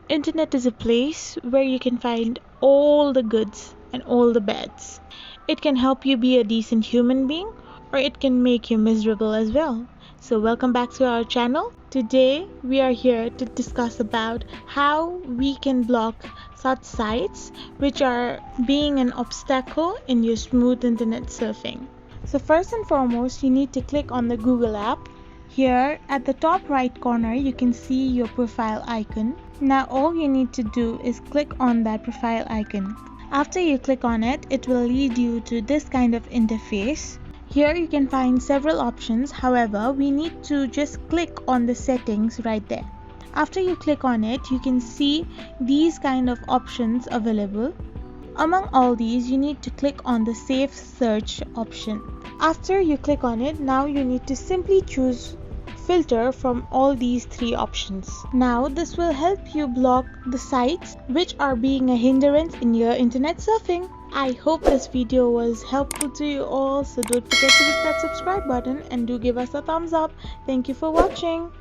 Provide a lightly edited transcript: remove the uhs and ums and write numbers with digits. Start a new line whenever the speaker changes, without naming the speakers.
Internet is a place where you can find all the goods and all the bads. It can help you be a decent human being or it can make you miserable as well. So welcome back to our channel. Today we are here to discuss about how we can block such sites which are being an obstacle in your smooth internet surfing. So first and foremost, you need to click on the Google app. Here at the top right corner you can see your profile icon. Now all you need to do is click on that profile icon. After you click on it, it will lead you to this kind of interface. Here you can find several options, however we need to just click on the settings right there. After you click on it, you can see these kind of options available. Among all these, you need to click on the safe search option. After you click on it, now you need to simply choose filter from all these three options. Now this will help you block the sites which are being a hindrance in your internet surfing. I hope this video was helpful to you all, so don't forget to hit that subscribe button and do give us a thumbs up. Thank you for watching.